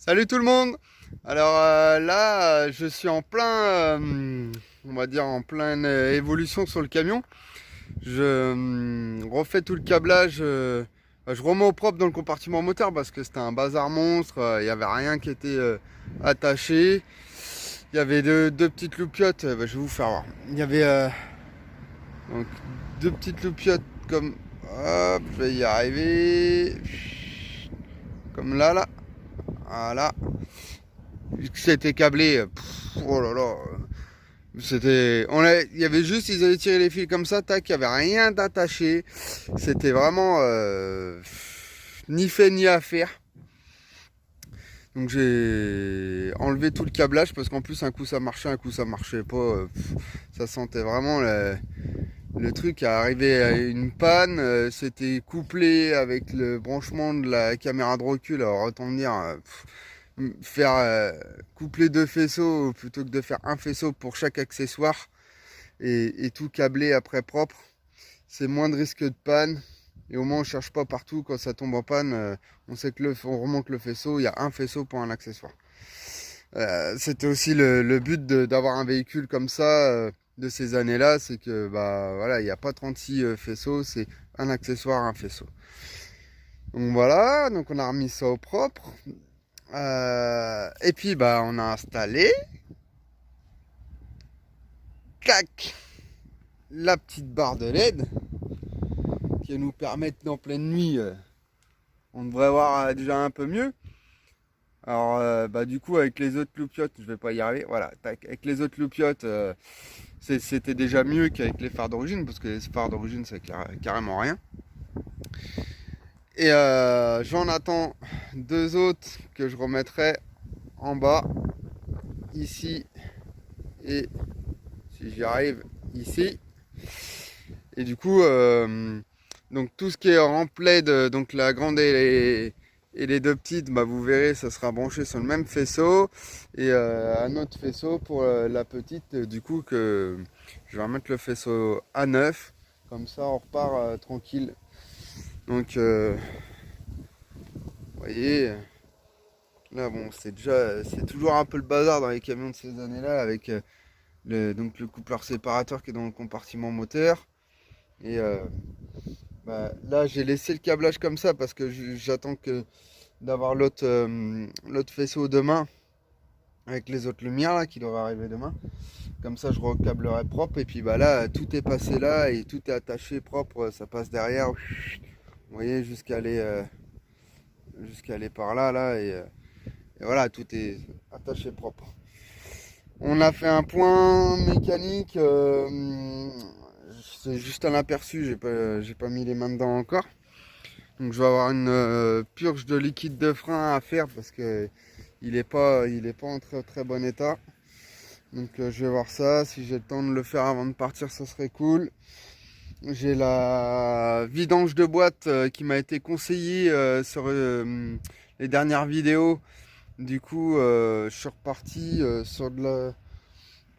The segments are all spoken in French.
Salut tout le monde! Alors là, je suis en plein, on va dire en pleine évolution sur le camion. Je refais tout le câblage, je remets au propre dans le compartiment moteur parce que c'était un bazar monstre. Il n'y avait rien qui était attaché. Il y avait deux petites loupiottes. Je vais vous faire voir. Il y avait donc deux petites loupiottes comme, hop, je vais y arriver, comme là, voilà. C'était câblé, oh là là, il y avait juste, ils avaient tiré les fils comme ça, tac, il y avait rien d'attaché. C'était vraiment ni fait ni à faire. Donc j'ai enlevé tout le câblage parce qu'en plus un coup ça marchait, un coup ça marchait pas. Ça sentait vraiment le truc à arriver à une panne. C'était couplé avec le branchement de la caméra de recul. Alors autant dire, faire coupler deux faisceaux plutôt que de faire un faisceau pour chaque accessoire et tout câbler après propre, c'est moins de risque de panne. Et au moins on cherche pas partout quand ça tombe en panne. On sait que on remonte le faisceau, il y a un faisceau pour un accessoire. C'était aussi le but d'avoir un véhicule comme ça de ces années-là, c'est que bah voilà, il n'y a pas 36 faisceaux, c'est un accessoire, un faisceau. Donc voilà, donc on a remis ça au propre. Et puis bah on a installé, clac, la petite barre de LED qui va nous permettre qu'en pleine nuit, on devrait voir déjà un peu mieux. Alors bah du coup avec les autres loupiottes, je vais pas y arriver. Voilà, tac, avec les autres loupiottes, c'était déjà mieux qu'avec les phares d'origine parce que les phares d'origine c'est carrément rien. Et j'en attends deux autres que je remettrai en bas, ici et si j'y arrive ici. Et du coup, donc tout ce qui est en plaid, donc la grande et les deux petites, bah vous verrez, ça sera branché sur le même faisceau. Et un autre faisceau pour la petite, du coup, que je vais remettre le faisceau à neuf. Comme ça, on repart tranquille. Donc, vous voyez, là, bon, c'est toujours un peu le bazar dans les camions de ces années-là, avec donc le coupleur séparateur qui est dans le compartiment moteur. Et bah, là, j'ai laissé le câblage comme ça parce que j'attends que d'avoir l'autre faisceau demain avec les autres lumières là qui doivent arriver demain. Comme ça, je recablerai propre. Et puis bah là, tout est passé là et tout est attaché propre. Ça passe derrière. Vous voyez, jusqu'à aller par là, là et voilà, tout est attaché propre. On a fait un point mécanique. C'est juste un aperçu. J'ai pas mis les mains dedans encore. Donc je vais avoir une purge de liquide de frein à faire parce que il est pas en très bon état. Donc je vais voir ça. Si j'ai le temps de le faire avant de partir, ça serait cool. J'ai la vidange de boîte qui m'a été conseillée sur les dernières vidéos. Du coup, je suis reparti sur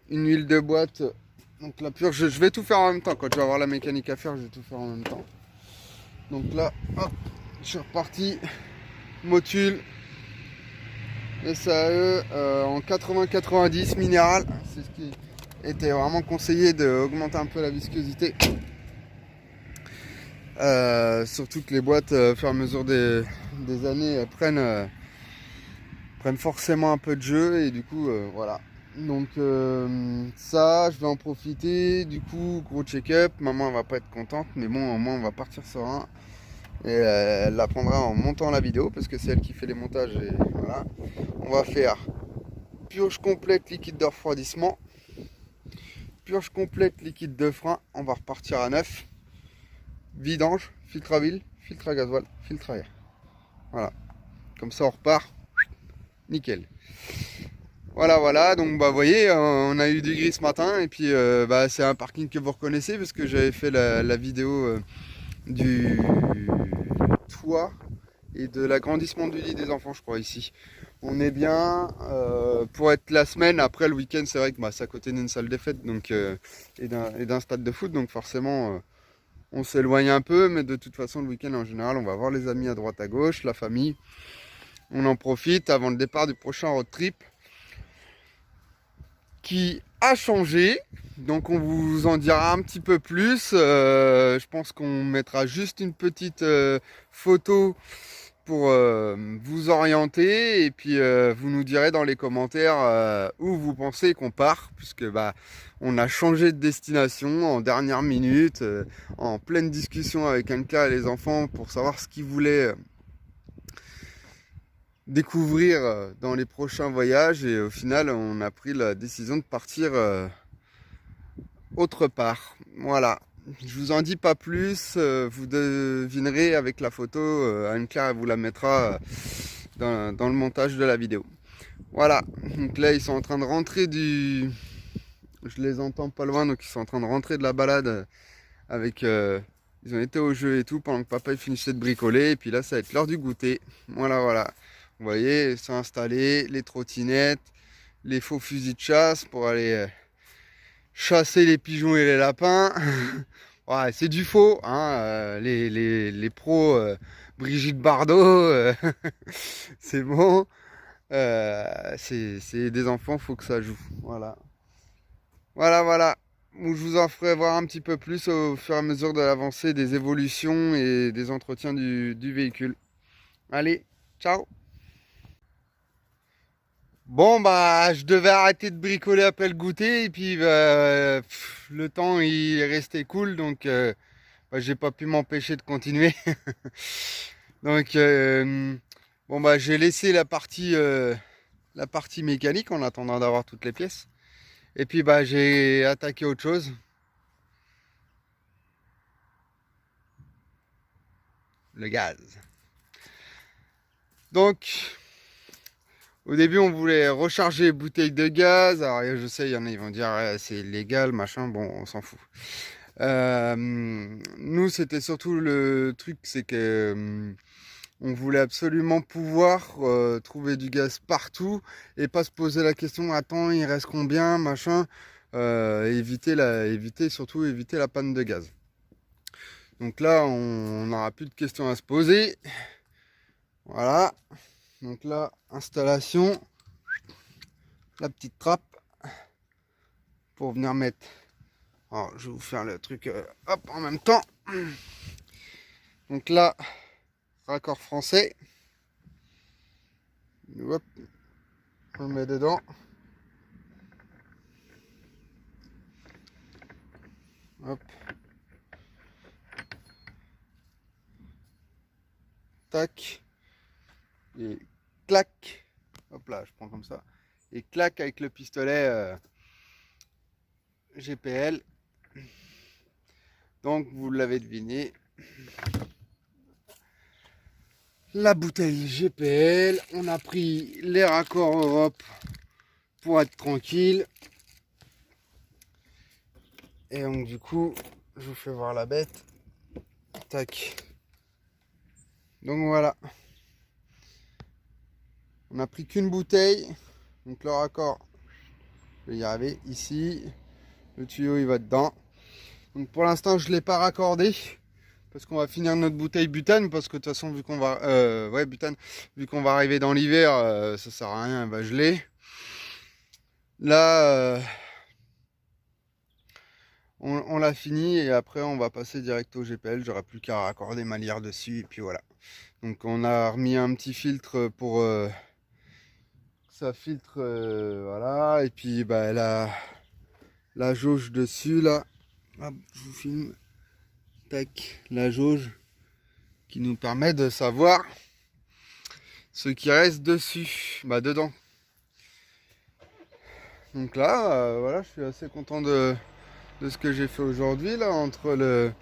une huile de boîte. Donc la purge, je vais tout faire en même temps. Quand je vais avoir la mécanique à faire, je vais tout faire en même temps. Donc là, hop, je suis reparti. Motule, SAE en 80-90 minéral. C'est ce qui était vraiment conseillé d'augmenter un peu la viscosité. Surtout que les boîtes, au fur et à mesure des années, prennent forcément un peu de jeu et du coup, voilà. Donc ça, je vais en profiter. Du coup, gros check-up. Maman elle va pas être contente, mais bon, au moins on va partir serein. Et elle l'apprendra en montant la vidéo parce que c'est elle qui fait les montages. Et voilà. On va faire purge complète liquide de refroidissement, purge complète liquide de frein. On va repartir à neuf. Vidange, filtre à huile, filtre à gasoil, filtre à air. Voilà. Comme ça on repart. Nickel. Voilà, voilà, donc bah vous voyez, on a eu du gris ce matin et puis bah, c'est un parking que vous reconnaissez parce que j'avais fait la vidéo du toit et de l'agrandissement du lit des enfants, je crois, ici. On est bien pour être la semaine. Après le week-end, c'est vrai que bah, c'est à côté d'une salle des fêtes donc, et d'un stade de foot, donc forcément on s'éloigne un peu, mais de toute façon le week-end en général on va voir les amis à droite à gauche, la famille. on en profite avant le départ du prochain road trip qui a changé. Donc on vous en dira un petit peu plus. Je pense qu'on mettra juste une petite photo pour vous orienter et puis vous nous direz dans les commentaires où vous pensez qu'on part, puisque bah on a changé de destination en dernière minute, en pleine discussion avec Anka et les enfants pour savoir ce qu'ils voulaient découvrir dans les prochains voyages, et au final on a pris la décision de partir autre part. Voilà, je vous en dis pas plus, vous devinerez avec la photo, Anne-Claire vous la mettra dans le montage de la vidéo. Voilà, donc là ils sont en train de rentrer je les entends pas loin, donc ils sont en train de rentrer de la balade avec, ils ont été au jeu et tout pendant que papa il finissait de bricoler, et puis là ça va être l'heure du goûter. Voilà, voilà. Vous voyez, ils sont installés, les trottinettes, les faux fusils de chasse pour aller chasser les pigeons et les lapins. Ouais, c'est du faux, hein, les pros, Brigitte Bardot, c'est bon. C'est des enfants, faut que ça joue. Voilà. Voilà, voilà. Je vous en ferai voir un petit peu plus au fur et à mesure de l'avancée des évolutions et des entretiens du véhicule. Allez, ciao! Bon, bah, je devais arrêter de bricoler après le goûter, et puis le temps il est resté cool, donc bah, j'ai pas pu m'empêcher de continuer. Donc, bon, bah, j'ai laissé la partie mécanique en attendant d'avoir toutes les pièces. Et puis, bah, j'ai attaqué autre chose. Le gaz. Donc, au début, on voulait recharger les bouteilles de gaz. Alors, je sais, il y en a, ils vont dire, ouais, c'est illégal, machin. Bon, on s'en fout. Nous, c'était surtout le truc, c'est que on voulait absolument pouvoir trouver du gaz partout et pas se poser la question, attends, il reste combien, machin. Surtout éviter la panne de gaz. Donc là, on n'aura plus de questions à se poser. Voilà. Donc là, installation, la petite trappe pour venir mettre. Alors, je vais vous faire le truc hop en même temps. Donc là, raccord français. Hop, on le met dedans. Hop. Tac. Et clac. Hop là, je prends comme ça. Et clac avec le pistolet GPL. Donc vous l'avez deviné. La bouteille GPL. On a pris les raccords Europe pour être tranquille. Et donc du coup, je vous fais voir la bête. Tac. Donc voilà. On n'a pris qu'une bouteille. Donc le raccord, je vais y arriver ici. Le tuyau il va dedans. Donc pour l'instant je ne l'ai pas raccordé. Parce qu'on va finir notre bouteille butane. Parce que de toute façon vu qu'on va. Butane. Vu qu'on va arriver dans l'hiver, ça sert à rien, elle va geler. Là on l'a fini et après on va passer direct au GPL. J'aurai plus qu'à raccorder ma lierre dessus et puis voilà. Donc on a remis un petit filtre pour ça filtre, voilà. Et puis bah la jauge dessus là. Hop, je vous filme. Tac, la jauge qui nous permet de savoir ce qui reste dessus, bah dedans. Donc là, voilà, je suis assez content de ce que j'ai fait aujourd'hui là, entre le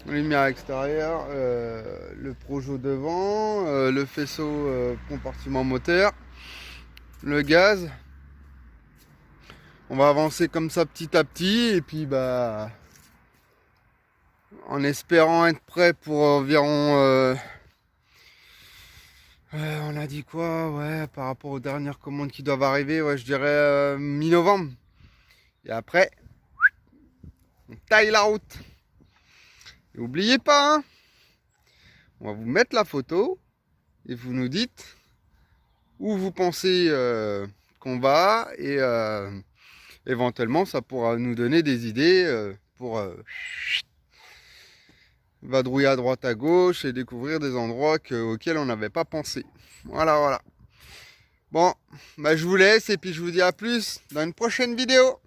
lumière extérieure, le projo devant, le faisceau compartiment moteur, le gaz. On va avancer comme ça petit à petit et puis bah en espérant être prêt pour environ on a dit quoi, ouais, par rapport aux dernières commandes qui doivent arriver, ouais, je dirais mi-novembre. Et après, on taille la route. Et n'oubliez pas, hein, on va vous mettre la photo et vous nous dites où vous pensez qu'on va, et éventuellement ça pourra nous donner des idées pour vadrouiller à droite à gauche et découvrir des endroits auxquels on n'avait pas pensé. Voilà, voilà. Bon, bah je vous laisse et puis je vous dis à plus dans une prochaine vidéo.